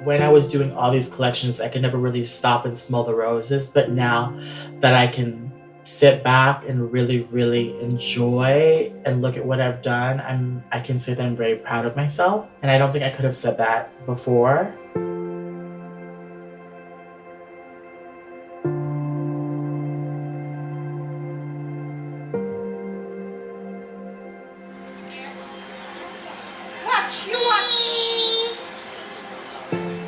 When I was doing all these collections, I could never really stop and smell the roses, but now that I can sit back and really, really enjoy and look at what I've done, I can say that I'm very proud of myself. And I don't think I could have said that before.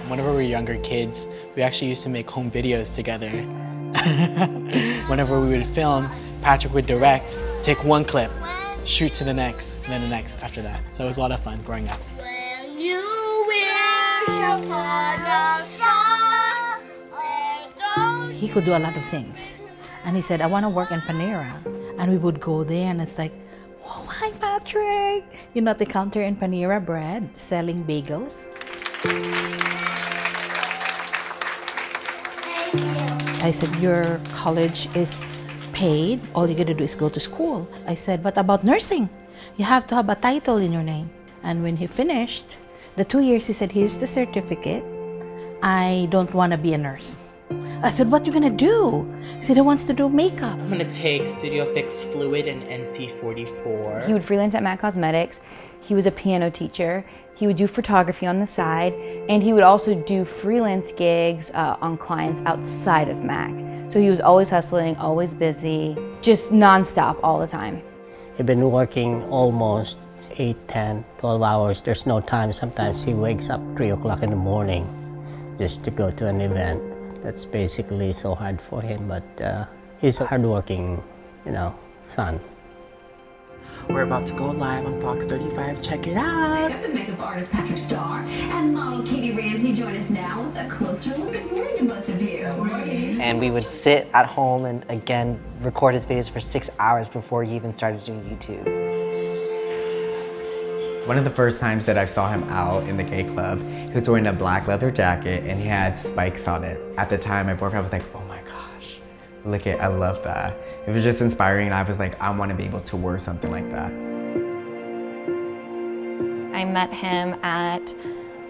Whenever we were younger kids, we actually used to make home videos together. Whenever we would film, Patrick would direct, take one clip, shoot to the next, and then the next after that. So it was a lot of fun growing up. When you wish upon a star, he could do a lot of things. And he said, I want to work in Panera. And we would go there and it's like, oh, hi, Patrick. You know, at the counter in Panera Bread, selling bagels. I said, your college is paid. All you gotta do is go to school. I said, but about nursing? You have to have a title in your name. And when he finished the 2 years, he said, here's the certificate. I don't want to be a nurse. I said, what you gonna do? He said, he wants to do makeup. I'm gonna take Studio Fix Fluid and NC44. He would freelance at MAC Cosmetics. He was a piano teacher. He would do photography on the side, and he would also do freelance gigs on clients outside of MAC. So he was always hustling, always busy, just nonstop all the time. He'd been working almost 8, 10, 12 hours. There's no time. Sometimes he wakes up 3 o'clock in the morning just to go to an event. That's basically so hard for him, but he's a hardworking, son. We're about to go live on Fox 35. Check it out. Makeup and makeup artist PatrickStarrr and model Katie Ramsey join us now with a closer look. Good morning to both of you. And we would sit at home and again record his videos for 6 hours before he even started doing YouTube. One of the first times that I saw him out in the gay club, he was wearing a black leather jacket and he had spikes on it. At the time, my boyfriend was like, oh my gosh, I love that. It was just inspiring and I was like, I want to be able to wear something like that. I met him at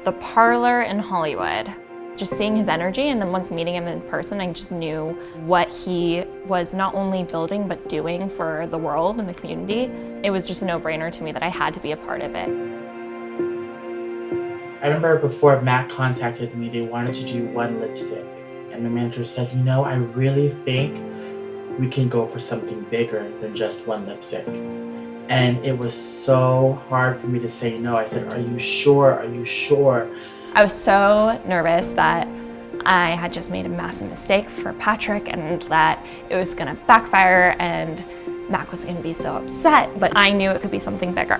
the Parlor in Hollywood. Just seeing his energy, and then once meeting him in person, I just knew what he was not only building but doing for the world and the community. It was just a no-brainer to me that I had to be a part of it. I remember before MAC contacted me, they wanted to do one lipstick. And my manager said, I really think we can go for something bigger than just one lipstick. And it was so hard for me to say no. I said, are you sure? Are you sure? I was so nervous that I had just made a massive mistake for Patrick and that it was gonna backfire and Mac was gonna be so upset, but I knew it could be something bigger.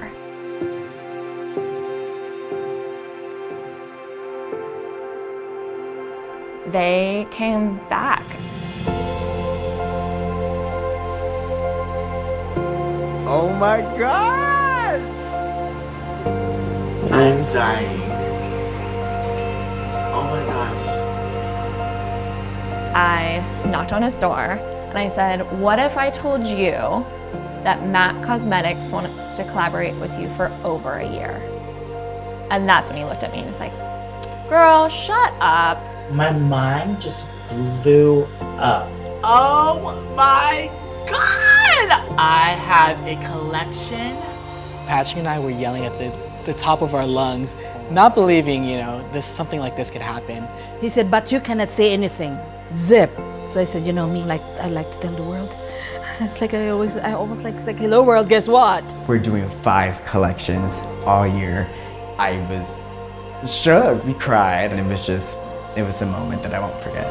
They came back. Oh my gosh! I'm dying. Oh my gosh. I knocked on his door and I said, what if I told you that MAC Cosmetics wants to collaborate with you for over a year? And that's when he looked at me and was like, girl, shut up. My mind just blew up. Oh my God! I have a collection. Patrick and I were yelling at the top of our lungs, not believing, something like this could happen. He said, but you cannot say anything. Zip. So I said, me, like I like to tell the world. It's like I almost like, it's like, hello world, guess what? We're doing 5 collections all year. I was shook. We cried and it was a moment that I won't forget.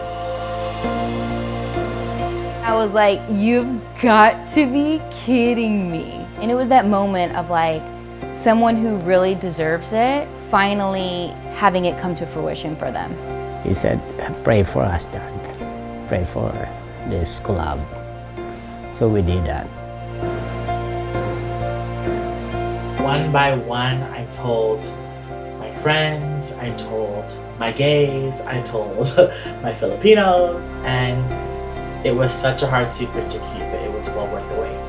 I was like, you've got to be kidding me. And it was that moment of like, someone who really deserves it, finally having it come to fruition for them. He said, pray for us, Dad. Pray for this collab. So we did that. One by one, I told my friends, I told my gays, I told my Filipinos, and it was such a hard secret to keep, but it was well worth the wait.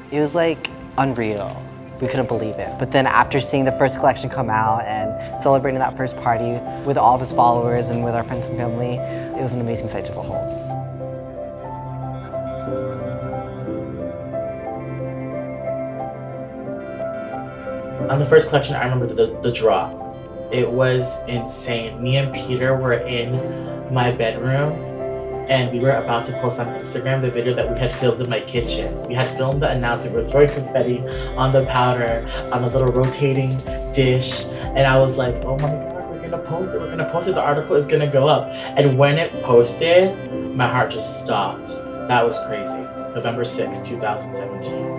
It was like unreal. We couldn't believe it. But then after seeing the first collection come out and celebrating that first party with all of his followers and with our friends and family, it was an amazing sight to behold. On the first collection, I remember the drop. It was insane. Me and Peter were in my bedroom and we were about to post on Instagram the video that we had filmed in my kitchen. We had filmed the announcement. We were throwing confetti on the powder, on the little rotating dish. And I was like, oh my God, we're gonna post it. We're gonna post it. The article is gonna go up. And when it posted, my heart just stopped. That was crazy. November 6, 2017.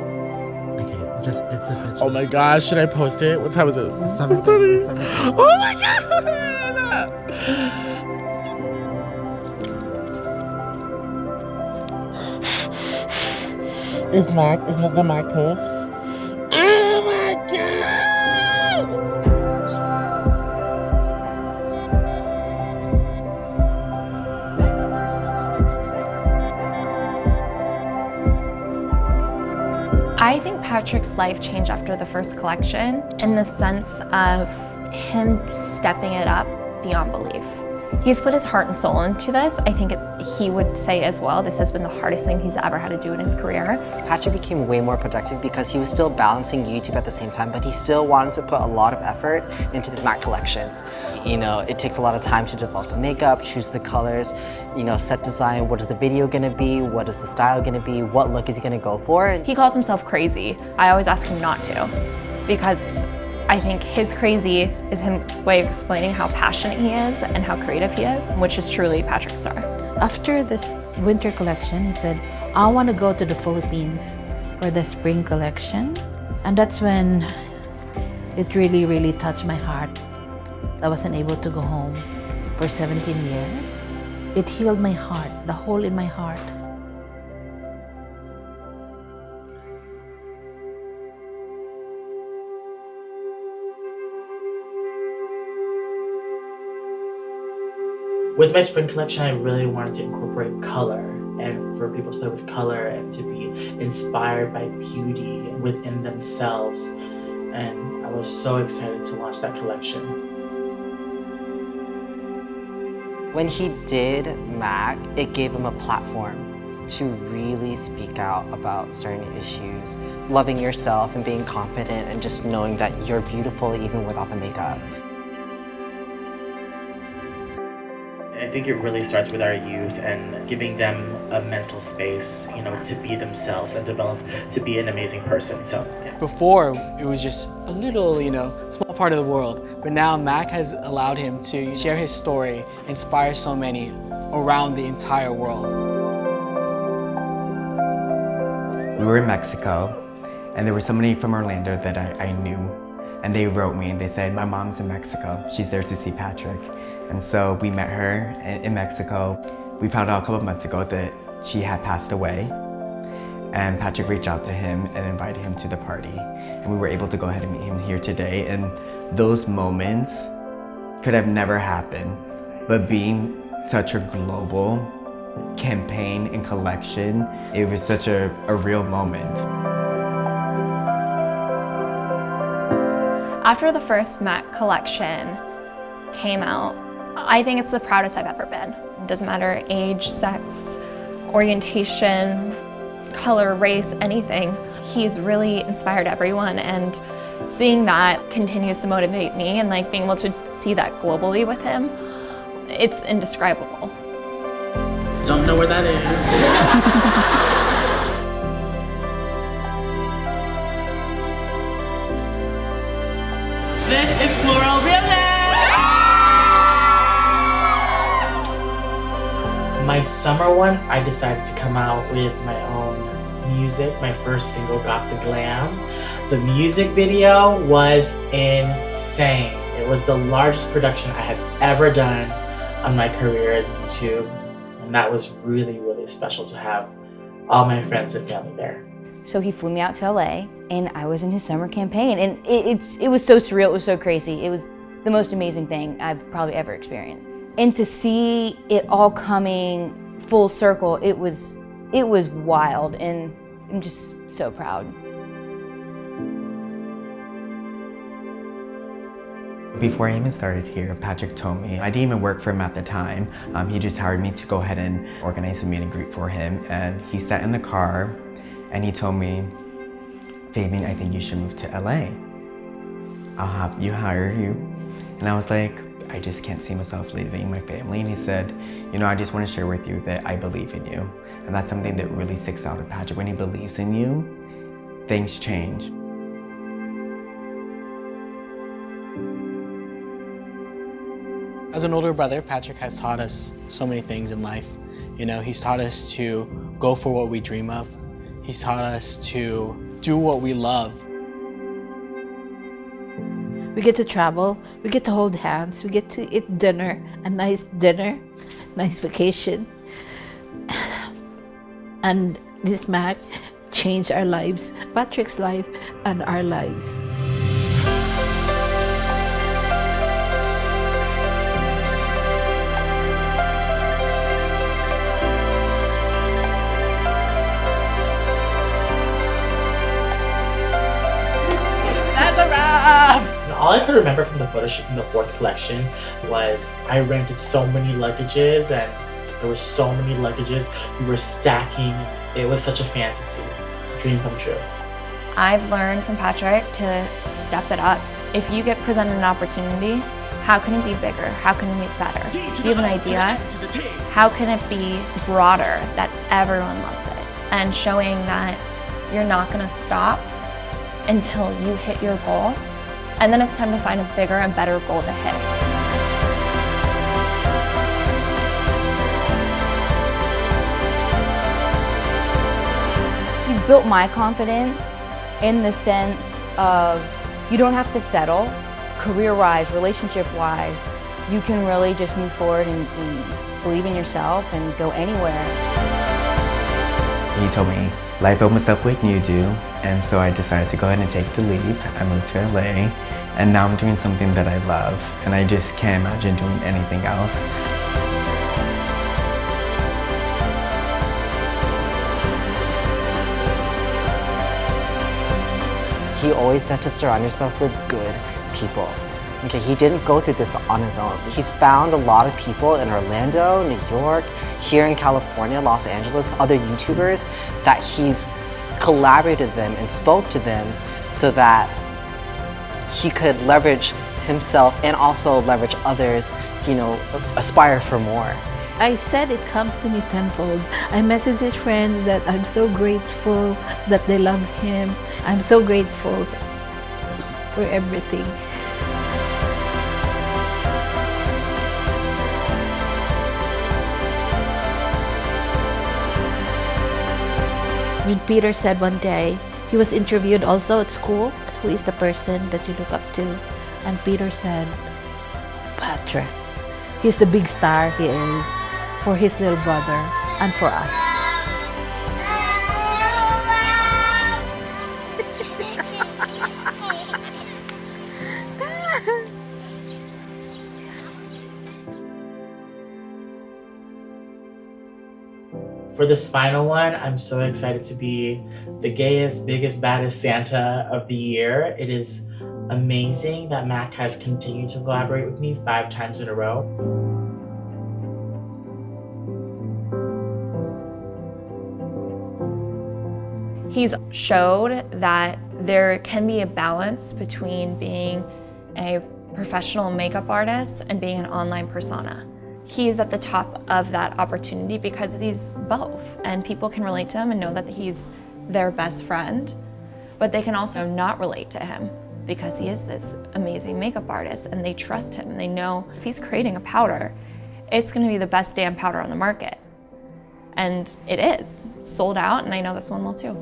It's official. Oh my gosh, should I post it? What time is it? It's 7:30. It's 7:30. Oh my God! Is the Mac post? Oh my God! I think Patrick's life changed after the first collection in the sense of him stepping it up beyond belief. He's put his heart and soul into this. I think he would say as well, this has been the hardest thing he's ever had to do in his career. Patrick became way more productive because he was still balancing YouTube at the same time, but he still wanted to put a lot of effort into his Mac collections. You know, it takes a lot of time to develop the makeup, choose the colors, you know, set design, what is the video gonna be, what is the style gonna be, what look is he gonna go for. He calls himself crazy. I always ask him not to, because I think his crazy is his way of explaining how passionate he is and how creative he is, which is truly PatrickStarrr. After this winter collection, he said, I want to go to the Philippines for the spring collection. And that's when it really, really touched my heart. I wasn't able to go home for 17 years. It healed my heart, the hole in my heart. With my spring collection, I really wanted to incorporate color and for people to play with color and to be inspired by beauty within themselves. And I was so excited to launch that collection. When he did Mac, it gave him a platform to really speak out about certain issues, loving yourself and being confident and just knowing that you're beautiful even without the makeup. I think it really starts with our youth and giving them a mental space, you know, to be themselves and develop to be an amazing person. So yeah. Before, it was just a little, you know, small part of the world. But now Mac has allowed him to share his story, inspire so many around the entire world. We were in Mexico, and there were somebody from Orlando that I knew, and they wrote me and they said, my mom's in Mexico. She's there to see Patrick. And so we met her in Mexico. We found out a couple of months ago that she had passed away. And Patrick reached out to him and invited him to the party. And we were able to go ahead and meet him here today. And those moments could have never happened. But being such a global campaign and collection, it was such a real moment. After the first Mac collection came out, I think it's the proudest I've ever been. It doesn't matter age, sex, orientation, color, race, anything. He's really inspired everyone, and seeing that continues to motivate me, and like being able to see that globally with him, it's indescribable. Don't know where that is. This is Floral Realness! My summer one, I decided to come out with my own music. My first single, Got the Glam. The music video was insane. It was the largest production I had ever done on my career on YouTube. And that was really, really special to have all my friends and family there. So he flew me out to LA, and I was in his summer campaign, and it was so surreal, it was so crazy. It was the most amazing thing I've probably ever experienced. And to see it all coming full circle, it was wild, and I'm just so proud. Before I even started here, Patrick told me, I didn't even work for him at the time. He just hired me to go ahead and organize a meet and greet for him. And he sat in the car and he told me, Fabian, I think you should move to LA. I'll have you hire you. And I was like, I just can't see myself leaving my family. And he said, you know, I just want to share with you that I believe in you. And that's something that really sticks out with Patrick. When he believes in you, things change. As an older brother, Patrick has taught us so many things in life. You know, he's taught us to go for what we dream of. He's taught us to do what we love. We get to travel, we get to hold hands, we get to eat dinner, a nice dinner, nice vacation. And this Mac changed our lives, Patrick's life and our lives. All I could remember from the photo shoot from the 4th collection was I rented so many luggages, and there were so many luggages. We were stacking. It was such a fantasy. Dream come true. I've learned from Patrick to step it up. If you get presented an opportunity, how can it be bigger? How can it be better? If you have an idea, how can it be broader that everyone loves it? And showing that you're not gonna stop until you hit your goal. And then it's time to find a bigger and better goal to hit. He's built my confidence in the sense of you don't have to settle, career-wise, relationship-wise. You can really just move forward and believe in yourself and go anywhere. He told me, life opens up when you do, and so I decided to go ahead and take the leap. I moved to LA, and now I'm doing something that I love, and I just can't imagine doing anything else. He always said to surround yourself with good people. Okay, he didn't go through this on his own. He's found a lot of people in Orlando, New York, here in California, Los Angeles, other YouTubers that he's collaborated with them and spoke to them so that he could leverage himself and also leverage others to, you know, aspire for more. I said it comes to me tenfold. I message his friends that I'm so grateful that they love him. I'm so grateful for everything. When Peter said one day, he was interviewed also at school, who is the person that you look up to? And Peter said, Patrick. He's the big star he is for his little brother and for us. For this final one, I'm so excited to be the gayest, biggest, baddest Santa of the year. It is amazing that Mac has continued to collaborate with me 5 times in a row. He's showed that there can be a balance between being a professional makeup artist and being an online persona. He's at the top of that opportunity because he's both, and people can relate to him and know that he's their best friend, but they can also not relate to him because he is this amazing makeup artist and they trust him and they know if he's creating a powder, it's gonna be the best damn powder on the market. And it is sold out, and I know this one will too.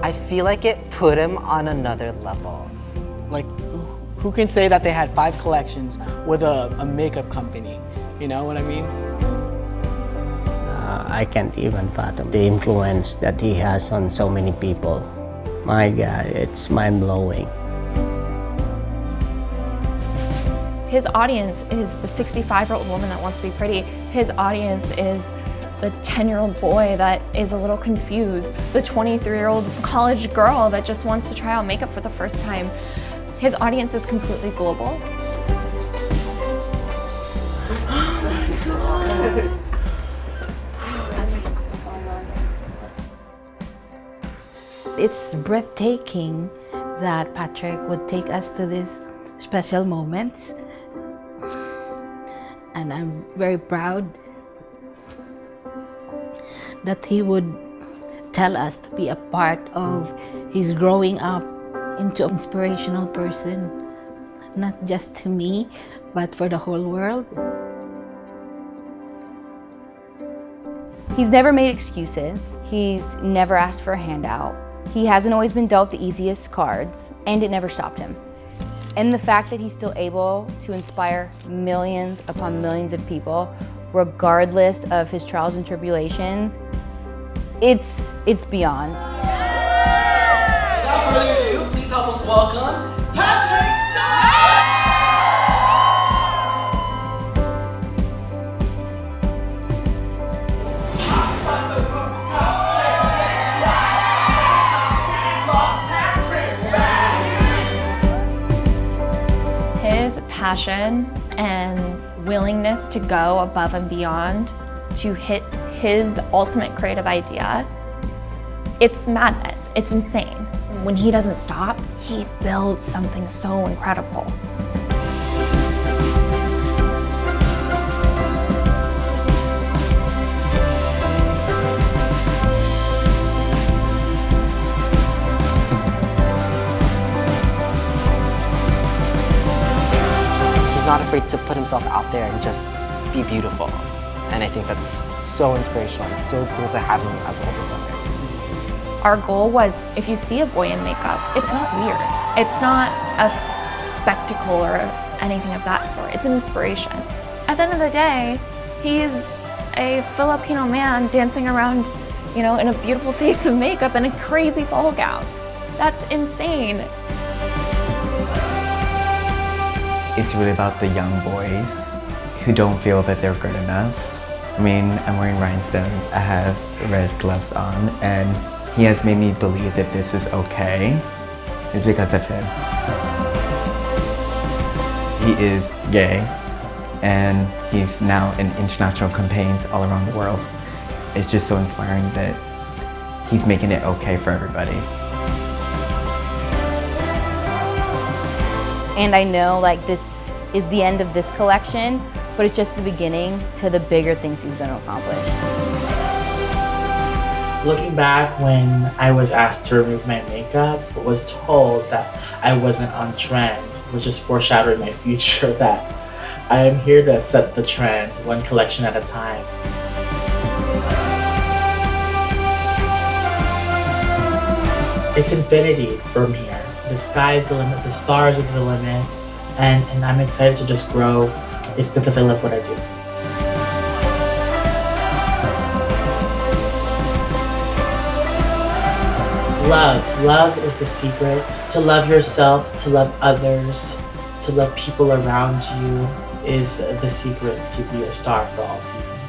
I feel like it put him on another level. Like, who can say that they had 5 collections with a makeup company? You know what I mean? I can't even fathom the influence that he has on so many people. My God, it's mind-blowing. His audience is the 65-year-old woman that wants to be pretty. His audience is the 10-year-old boy that is a little confused, the 23-year-old college girl that just wants to try out makeup for the first time. His audience is completely global. It's breathtaking that Patrick would take us to these special moments. And I'm very proud that he would tell us to be a part of his growing up into an inspirational person, not just to me, but for the whole world. He's never made excuses. He's never asked for a handout. He hasn't always been dealt the easiest cards, and it never stopped him. And the fact that he's still able to inspire millions upon millions of people, regardless of his trials and tribulations, it's beyond. Without further ado, please help us welcome PatrickStarrr! His passion and willingness to go above and beyond to hit his ultimate creative idea, it's madness, it's insane. When he doesn't stop, he builds something so incredible. He's not afraid to put himself out there and just be beautiful. And I think that's so inspirational and so cool to have him as an older brother. Our goal was, if you see a boy in makeup, it's not weird. It's not a spectacle or anything of that sort. It's an inspiration. At the end of the day, he's a Filipino man dancing around, you know, in a beautiful face of makeup and a crazy ball gown. That's insane. It's really about the young boys who don't feel that they're good enough. I mean, I'm wearing rhinestones, I have red gloves on, and he has made me believe that this is okay. It's because of him. He is gay, and he's now in international campaigns all around the world. It's just so inspiring that he's making it okay for everybody. And I know like this is the end of this collection, but it's just the beginning to the bigger things he's going to accomplish. Looking back, when I was asked to remove my makeup, but was told that I wasn't on trend, was just foreshadowing my future that I am here to set the trend, one collection at a time. It's infinity from here. The sky is the limit, the stars are the limit, and I'm excited to just grow. It's because I love what I do. Love is the secret. To love yourself, to love others, to love people around you is the secret to be a star for all seasons.